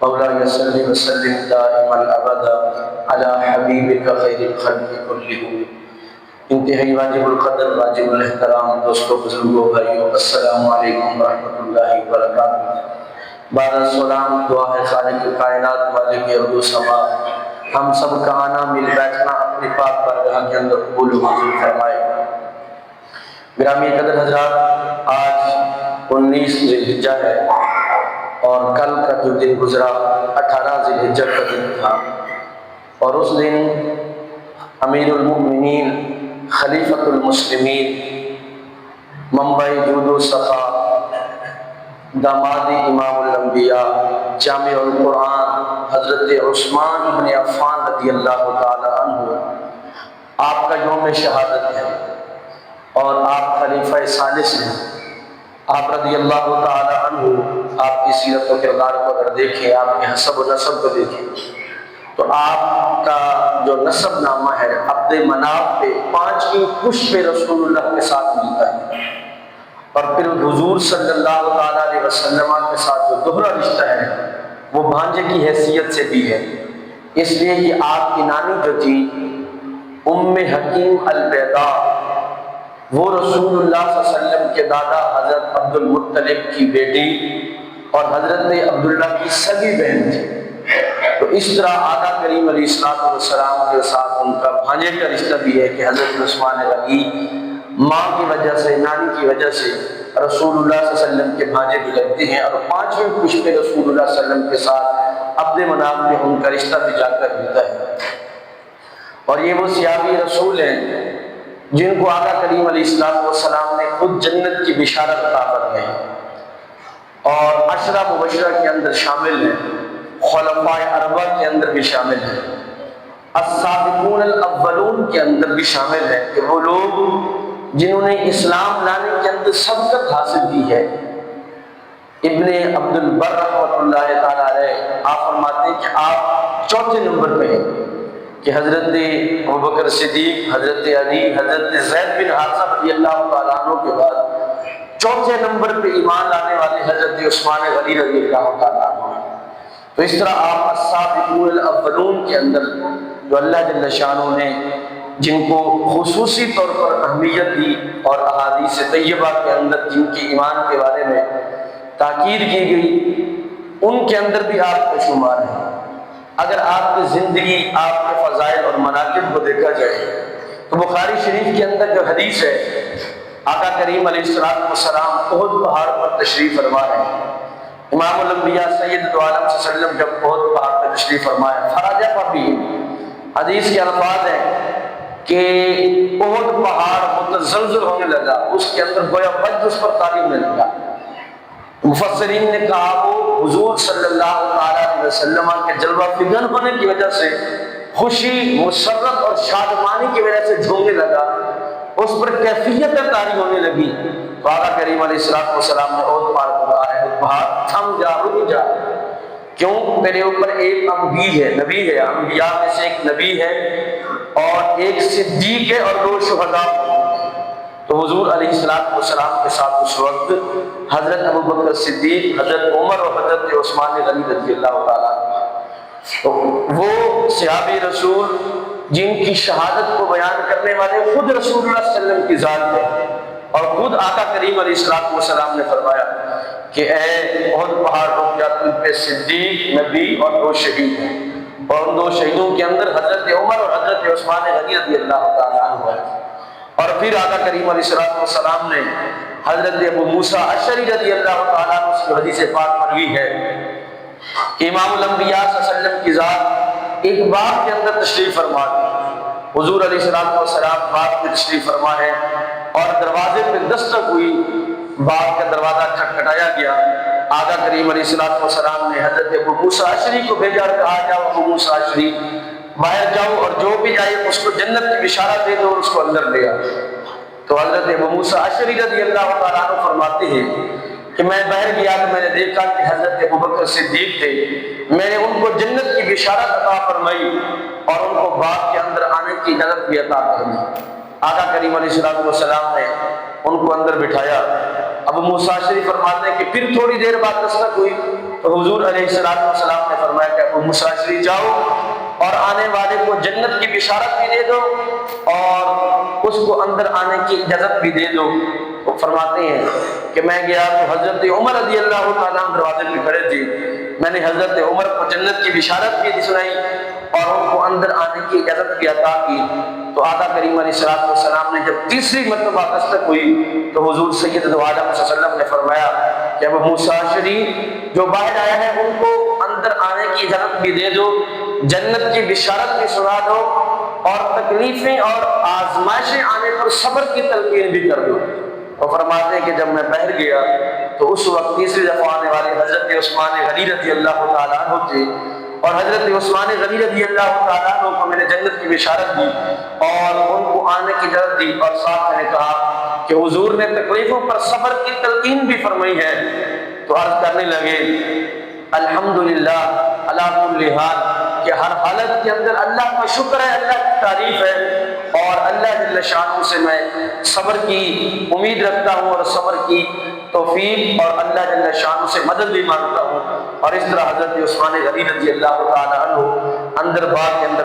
مولاي صل وسلم دائما ابدا على حبیبک خیر الخلق کلهم۔ انتہائی واجب القدر، واجب الاحترام دوستو، بزرگوں، بھائیو، السلام علیکم ورحمۃ اللہ وبرکاتہ۔ بعد السلام، دعا ہے خالق کائنات مالک ارض و سما ہم سب کا آنا مل بیٹھنا اپنی پاک بارگاہ کے اندر قبول و منظور فرمائے۔ گرامی قدر حضرات، آج 19 ذی الحجہ ہے اور کل کا جو دن گزرا 18 ذی الحجہ کا دن تھا، اور اس دن امیر المؤمنین خلیفۃ المسلمین منبع جود و سخا داماد امام الانبیاء جامع القرآن حضرت عثمان بن عفان رضی اللہ تعالی عنہ آپ کا یوم شہادت ہے اور آپ خلیفہ ثالث ہیں۔ آپ رضی اللہ تعالی عنہ، آپ کی سیرت و کردار کو اگر دیکھیں، آپ کے حسب و نسب کو دیکھیں، تو آپ کا جو نسب نامہ ہے عبد مناف پہ 5ویں پشت پہ رسول اللہ کے ساتھ ملتا ہے، اور پھر حضور صلی اللہ تعالی علیہ وسلم کے ساتھ جو دوہرا رشتہ ہے وہ بھانجے کی حیثیت سے بھی ہے، اس لیے کہ آپ کی نانی جو تھی ام حکیم البیضاء، وہ رسول اللہ صلی اللہ علیہ وسلم کے دادا حضرت عبد المطلب کی بیٹی اور حضرت عبداللہ کی سگی بہن تھی۔ تو اس طرح آقا کریم علیہ السلام کے ساتھ ان کا بھانجے کا رشتہ بھی ہے کہ حضرت عثمان غنی ماں کی وجہ سے، نانی کی وجہ سے رسول اللہ صلی اللہ علیہ وسلم کے بھانجے بھی لگتے ہیں، اور 5ویں پشت پہ رسول اللہ صلی اللہ علیہ وسلم کے ساتھ عبد مناف میں ان کا رشتہ بھی جا کر ملتا ہے۔ اور یہ وہ صحابی رسول ہیں جن کو آقا کریم علیہ السلام نے خود جنت کی بشارت عطا فرمائی ہے، اور عشرہ مبشرہ کے اندر شامل ہیں، خلفائے اربعہ کے اندر بھی شامل ہیں، السابقون الاولون کے اندر بھی شامل ہیں کہ وہ لوگ جنہوں نے اسلام لانے کے اندر سبقت حاصل کی ہے۔ ابن عبد البر رحمۃ اللہ تعالیٰ علیہ آپ فرماتے ہیں کہ آپ 4تھے نمبر پہ ہیں، کہ حضرت ابوبکر صدیق، حضرت علی، حضرت زید بن حارثہ رضی اللہ تعالیٰ عنہ کے بعد 4تھے نمبر پہ ایمان لانے والے حضرت عثمان غنی رضی اللہ تعالیٰ عنہ۔ تو اس طرح آپ السابقون الاولون کے اندر جو اللہ جل شانہ نے جن کو خصوصی طور پر اہمیت دی اور احادیث طیبہ کے اندر جن کے ایمان کے بارے میں تاکید کی گئی، ان کے اندر بھی آپ کا شمار ہے۔ اگر آپ کی زندگی، آپ کے فضائل اور مناقب کو دیکھا جائے تو بخاری شریف کے اندر جو حدیث ہے، آقا کریم علیہ السلام احد پہاڑ پر تشریف فرما ہے۔ امام الانبیاء سید دو عالم صلی اللہ علیہ وسلم جب احد پہاڑ پر تشریف فرمائے، خراجہ پر بھی حدیث کے الفاظ ہیں کہ احد پہاڑ متزلزل ہونے لگا، اس کے اندر گویا وجد اس پر طاری ہونے لگا۔ مفسرین نے کہا وہ حضور صلی اللہ علیہ وسلم کے جلوہ فگن ہونے کی وجہ سے، خوشی، مسرت اور شادمانی کی وجہ سے جھومنے لگا، اس پر کیفیتیں طاری ہونے لگی۔ تو آقا کریم علیہ السلام نے احد پہاڑ کو کہا ہے پہاڑ تھم جا، رک جا، کیوں؟ میرے اوپر ایک نبی ہے، انبیاء میں سے ایک نبی ہے اور ایک صدیق ہے اور 2 شہداء۔ تو حضور علیہ السلام کے ساتھ اس وقت حضرت ابوبکر صدیق، حضرت عمر اور حضرت عثمان غنی رضی اللہ تعالیٰ، تو وہ صحابی رسول جن کی شہادت کو بیان کرنے والے خود رسول اللہ صلی اللہ علیہ وسلم کی ذات ہے، اور خود آقا کریم علیہ السلام نے فرمایا کہ اے احد پہاڑ رک جا، تم پہ صدیق، نبی اور 2 شہید ہیں، اور ان 2 شہیدوں کے اندر حضرت عمر اور حضرت عثمان غنی رضی اللہ تعالیٰ عنہ ہے۔ اور پھر آقا کریم علیہ السلام نے حضرت ابو موسیٰ اشعری رضی اللہ تعالیٰ عنہ سے حدیث پاک مروی ہے کہ امام الانبیاء صلی اللہ علیہ وسلم کی ذات ایک باغ کے اندر تشریف فرما دی، حضور علیہ السلام باغ میں تشریف فرما ہے، اور دروازے پہ دستک ہوئی، باغ کا دروازہ کھٹکھٹایا گیا۔ آقا کریم علیہ السلام نے حضرت ابو موسیٰ اشعری کو بھیجا اور کہا جاؤ ابو موسیٰ اشعری باہر جاؤ اور جو بھی جائے اس کو جنت کی بشارت دے دو اور اس کو اندر لے آؤ۔ تو حضرت ابو موسیٰ اشعری رضی اللہ تعالیٰ عنہ فرماتے ہیں کہ میں باہر گیا تو میں نے دیکھا کہ حضرت ابوبکر صدیق تھے، میں نے ان کو جنت کی بشارت عطا فرمائی اور ان کو باغ کے اندر آنے کی اجازت بھی عطا فرمائی۔ آقا کریم علیہ السلام نے ان کو اندر بٹھایا۔ ابو موسیٰ اشعری فرماتے ہیں کہ پھر تھوڑی دیر بعد دستک ہوئی، تو حضور علیہ السلام نے فرمایا کہ ابو موسیٰ اشعری جاؤ اور آنے والے کو جنت کی بشارت بھی دے دو اور اس کو اندر آنے کی اجازت بھی دے دو۔ وہ فرماتے ہیں کہ میں گیا تو حضرت عمر رضی اللہ تعالیٰ عنہ دروازے پہ کھڑے تھے، میں نے حضرت عمر کو جنت کی بشارت بھی سنائی اور ان کو اندر آنے کی اجازت بھی عطا کی۔ تو آقا کریم علیہ السلام نے جب تیسری مرتبہ دستک ہوئی تو حضور سید دو عالم صلی اللہ علیہ وسلم نے فرمایا کہ ابو موسیٰ اشعری جو باہر آیا ہے ان کو اندر آنے کی اجازت بھی دے دو، جنت کی بشارت بھی سنا دو اور تکلیفیں اور آزمائشیں آنے پر صبر کی تلقین بھی کر دو۔ وہ فرماتے ہیں کہ جب میں باہر گیا تو اس وقت تیسری دفعہ آنے والے حضرت عثمان غنی رضی اللہ تعالیٰ عنہ تھے اور حضرت عثمان غنی رضی اللہ تعالیٰ عنہ کو میں نے جنت کی بشارت دی اور ان کو آنے کی اجازت دی، اور ساتھ میں نے کہا کہ حضور نے تکلیفوں پر صبر کی تلقین بھی فرمائی ہے۔ تو عرض کرنے لگے الحمدللہ علی کل حال، کہ ہر حالت کے اندر اللہ کا شکر ہے، اللہ کی تعریف ہے اور اللہ جل شانہ سے میں صبر کی امید رکھتا ہوں اور صبر کی توفیق اور اللہ جل شانہ سے مدد بھی مانگتا ہوں۔ اور اس طرح حضرت عثمان غنی رضی اللہ تعالیٰ عنہ اندر باغ کے اندر